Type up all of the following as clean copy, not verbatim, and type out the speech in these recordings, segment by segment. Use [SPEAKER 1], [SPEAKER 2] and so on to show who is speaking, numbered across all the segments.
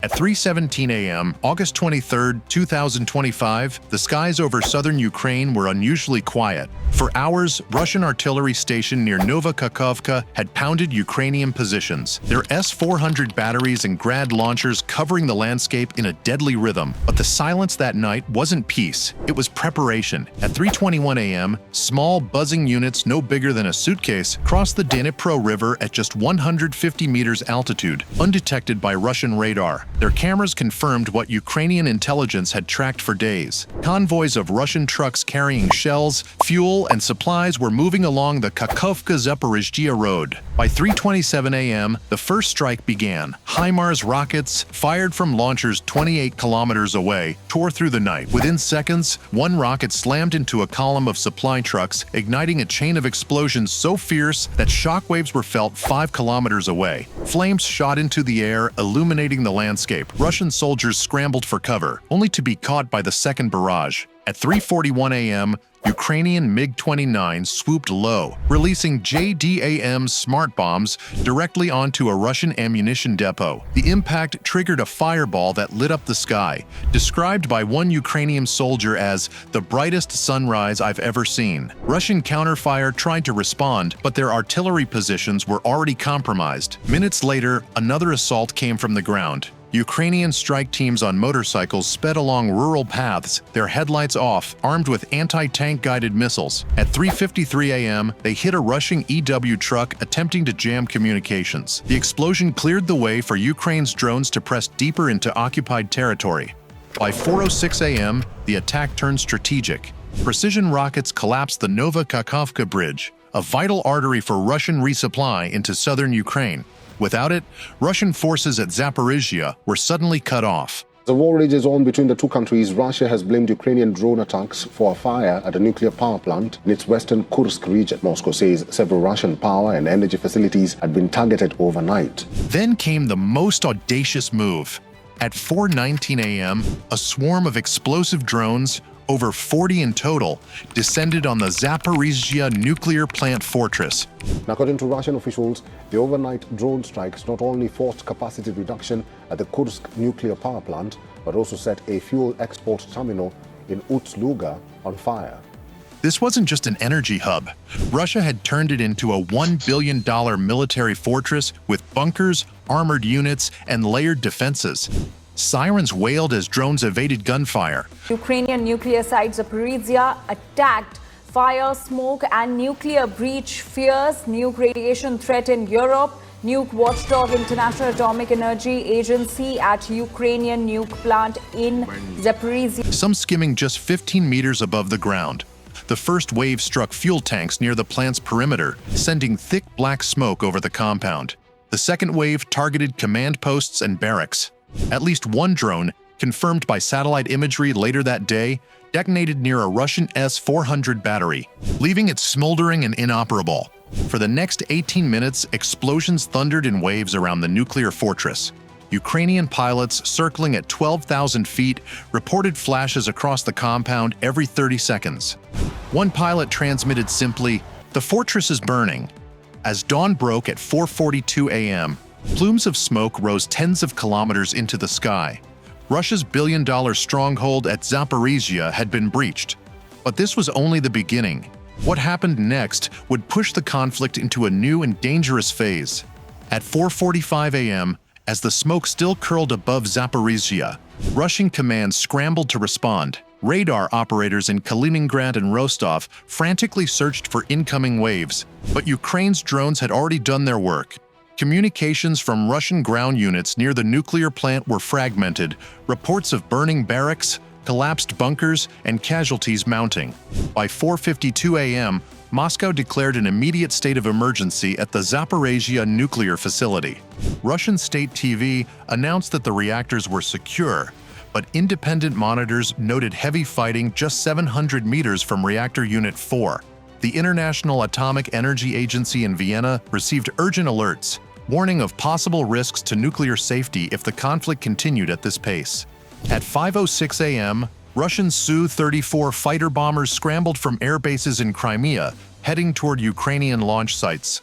[SPEAKER 1] At 3:17 a.m., August 23, 2025, the skies over southern Ukraine were unusually quiet. For hours, Russian artillery stationed near Nova Kakhovka had pounded Ukrainian positions, their S-400 batteries and Grad launchers covering the landscape in a deadly rhythm. But the silence that night wasn't peace, it was preparation. At 3:21 a.m., small, buzzing units no bigger than a suitcase crossed the Dnipro River at just 150 meters altitude, undetected by Russian radar. Their cameras confirmed what Ukrainian intelligence had tracked for days. Convoys of Russian trucks carrying shells, fuel, and supplies were moving along the Kakhovka-Zaporizhzhia road. By 3:27 a.m., the first strike began. HIMARS rockets, fired from launchers 28 kilometers away, tore through the night. Within seconds, one rocket slammed into a column of supply trucks, igniting a chain of explosions so fierce that shockwaves were felt 5 kilometers away. Flames shot into the air, illuminating the landscape. Russian soldiers scrambled for cover, only to be caught by the second barrage. At 3:41 a.m., Ukrainian MiG-29 swooped low, releasing JDAM smart bombs directly onto a Russian ammunition depot. The impact triggered a fireball that lit up the sky, described by one Ukrainian soldier as the brightest sunrise I've ever seen. Russian counterfire tried to respond, but their artillery positions were already compromised. Minutes later, another assault came from the ground. Ukrainian strike teams on motorcycles sped along rural paths, their headlights off, armed with anti-tank guided missiles. At 3:53 a.m., they hit a Russian EW truck attempting to jam communications. The explosion cleared the way for Ukraine's drones to press deeper into occupied territory. By 4:06 a.m., the attack turned strategic. Precision rockets collapsed the Nova Kakhovka bridge, a vital artery for Russian resupply into southern Ukraine. Without it, Russian forces at Zaporizhzhia were suddenly cut off.
[SPEAKER 2] The war rages on between the two countries. Russia has blamed Ukrainian drone attacks for a fire at a nuclear power plant in its western Kursk region. Moscow says several Russian power and energy facilities had been targeted overnight.
[SPEAKER 1] Then came the most audacious move. At 4:19 a.m., a swarm of explosive drones, over 40 in total, descended on the Zaporizhzhia Nuclear Plant Fortress.
[SPEAKER 2] According to Russian officials, the overnight drone strikes not only forced capacity reduction at the Kursk nuclear power plant, but also set a fuel export terminal in Ust-Luga on fire.
[SPEAKER 1] This wasn't just an energy hub. Russia had turned it into a $1 billion military fortress with bunkers, armored units, and layered defenses. Sirens wailed as drones evaded gunfire.
[SPEAKER 3] Ukrainian nuclear site Zaporizhzhia attacked. Fire, smoke, and nuclear breach fears. Nuke radiation threat in Europe. Nuke watchdog International Atomic Energy Agency at Ukrainian nuke plant in Zaporizhzhia.
[SPEAKER 1] Some skimming just 15 meters above the ground. The first wave struck fuel tanks near the plant's perimeter, sending thick black smoke over the compound. The second wave targeted command posts and barracks. At least one drone, confirmed by satellite imagery later that day, detonated near a Russian S-400 battery, leaving it smoldering and inoperable. For the next 18 minutes, explosions thundered in waves around the nuclear fortress. Ukrainian pilots, circling at 12,000 feet, reported flashes across the compound every 30 seconds. One pilot transmitted simply, "The fortress is burning." As dawn broke at 4:42 a.m., plumes of smoke rose tens of kilometers into the sky. Russia's billion-dollar stronghold at Zaporizhzhia had been breached. But this was only the beginning. What happened next would push the conflict into a new and dangerous phase. At 4:45 a.m., as the smoke still curled above Zaporizhzhia, Russian commands scrambled to respond. Radar operators in Kaliningrad and Rostov frantically searched for incoming waves, but Ukraine's drones had already done their work. Communications from Russian ground units near the nuclear plant were fragmented, reports of burning barracks, collapsed bunkers, and casualties mounting. By 4:52 a.m., Moscow declared an immediate state of emergency at the Zaporizhzhia nuclear facility. Russian state TV announced that the reactors were secure, but independent monitors noted heavy fighting just 700 meters from reactor Unit 4. The International Atomic Energy Agency in Vienna received urgent alerts, warning of possible risks to nuclear safety if the conflict continued at this pace. At 5:06 a.m., Russian Su-34 fighter bombers scrambled from air bases in Crimea, heading toward Ukrainian launch sites.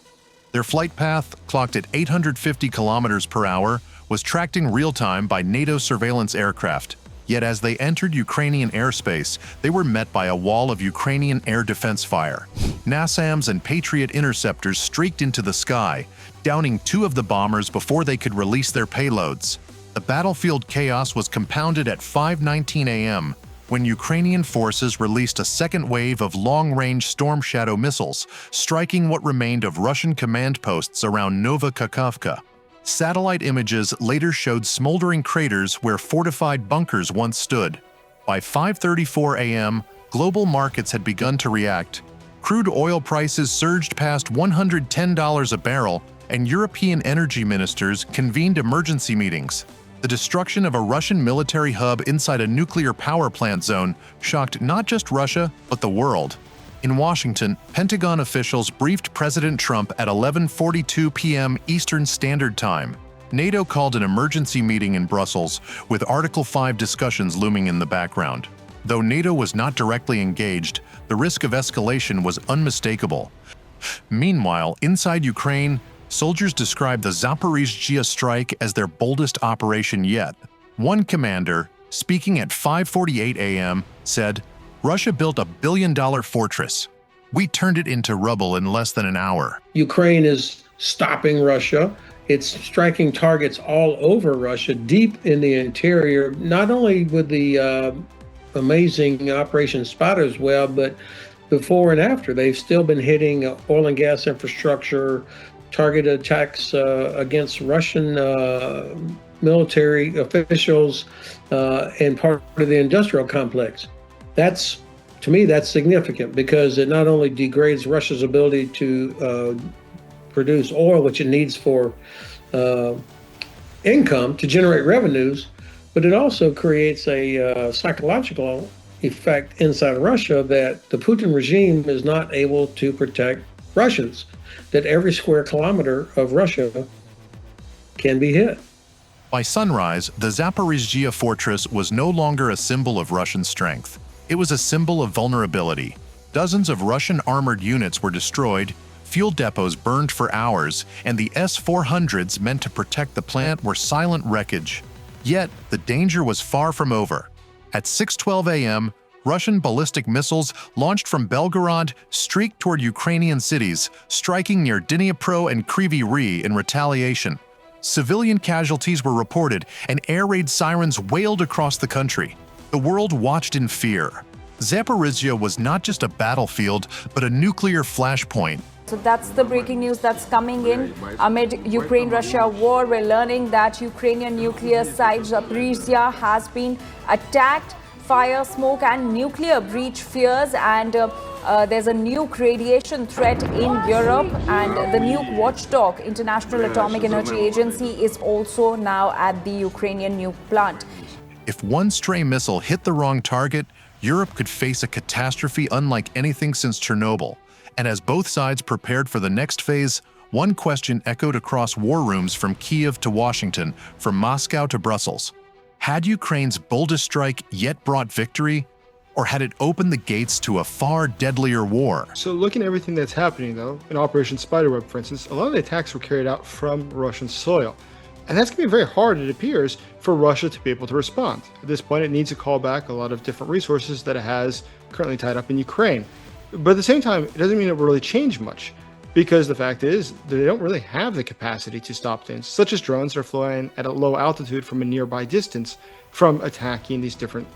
[SPEAKER 1] Their flight path clocked at 850 kilometers per hour, was tracked in real time by NATO surveillance aircraft. Yet as they entered Ukrainian airspace, they were met by a wall of Ukrainian air defense fire. NASAMS and Patriot interceptors streaked into the sky, downing 2 of the bombers before they could release their payloads. The battlefield chaos was compounded at 5:19 a.m. when Ukrainian forces released a second wave of long-range Storm Shadow missiles, striking what remained of Russian command posts around Nova Kakhovka. Satellite images later showed smoldering craters where fortified bunkers once stood. By 5:34 a.m., global markets had begun to react. Crude oil prices surged past $110 a barrel, and European energy ministers convened emergency meetings. The destruction of a Russian military hub inside a nuclear power plant zone shocked not just Russia, but the world. In Washington, Pentagon officials briefed President Trump at 11:42 p.m. Eastern Standard Time. NATO called an emergency meeting in Brussels, with Article 5 discussions looming in the background. Though NATO was not directly engaged, the risk of escalation was unmistakable. Meanwhile, inside Ukraine, soldiers described the Zaporizhzhia strike as their boldest operation yet. One commander, speaking at 5:48 a.m., said, "Russia built $1 billion fortress. We turned it into rubble in less than an hour."
[SPEAKER 4] Ukraine is stopping Russia. It's striking targets all over Russia, deep in the interior, not only with the amazing Operation Spider's Web, but before and after. They've still been hitting oil and gas infrastructure, targeted attacks against Russian military officials and part of the industrial complex. To me, that's significant because it not only degrades Russia's ability to produce oil, which it needs for income to generate revenues, but it also creates a psychological effect inside Russia that the Putin regime is not able to protect Russians, that every square kilometer of Russia can be hit.
[SPEAKER 1] By sunrise, the Zaporizhzhia fortress was no longer a symbol of Russian strength. It was a symbol of vulnerability. Dozens of Russian armored units were destroyed, fuel depots burned for hours, and the S-400s meant to protect the plant were silent wreckage. Yet, the danger was far from over. At 6:12 a.m., Russian ballistic missiles launched from Belgorod streaked toward Ukrainian cities, striking near Dnipro and Kryvyi Rih in retaliation. Civilian casualties were reported, and air raid sirens wailed across the country. The world watched in fear. Zaporizhzhia was not just a battlefield, but a nuclear flashpoint.
[SPEAKER 3] So that's the breaking news that's coming in. Amid Ukraine-Russia war, we're learning that Ukrainian nuclear site Zaporizhzhia has been attacked. Fire, smoke and nuclear breach fears, and there's a nuke radiation threat in Europe, and the nuke watchdog, International Atomic Energy Agency, is also now at the Ukrainian nuke plant.
[SPEAKER 1] If one stray missile hit the wrong target, Europe could face a catastrophe unlike anything since Chernobyl. And as both sides prepared for the next phase, one question echoed across war rooms from Kiev to Washington, from Moscow to Brussels. Had Ukraine's boldest strike yet brought victory, or had it opened the gates to a far deadlier war?
[SPEAKER 5] So looking at everything that's happening, though, in Operation Spiderweb, for instance, a lot of the attacks were carried out from Russian soil. And that's going to be very hard, it appears, for Russia to be able to respond. At this point, it needs to call back a lot of different resources that it has currently tied up in Ukraine. But at the same time, it doesn't mean it will really change much, because the fact is they don't really have the capacity to stop things, such as drones that are flying at a low altitude from a nearby distance from attacking these different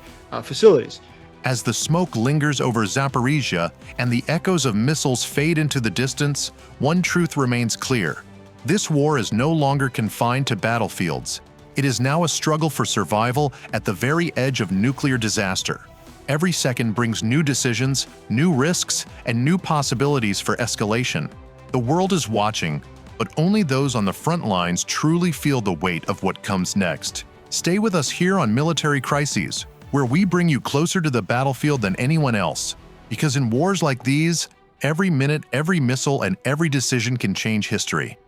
[SPEAKER 5] facilities.
[SPEAKER 1] As the smoke lingers over Zaporizhzhia and the echoes of missiles fade into the distance, one truth remains clear. This war is no longer confined to battlefields. It is now a struggle for survival at the very edge of nuclear disaster. Every second brings new decisions, new risks, and new possibilities for escalation. The world is watching, but only those on the front lines truly feel the weight of what comes next. Stay with us here on Military Crises, where we bring you closer to the battlefield than anyone else. Because in wars like these, every minute, every missile, and every decision can change history.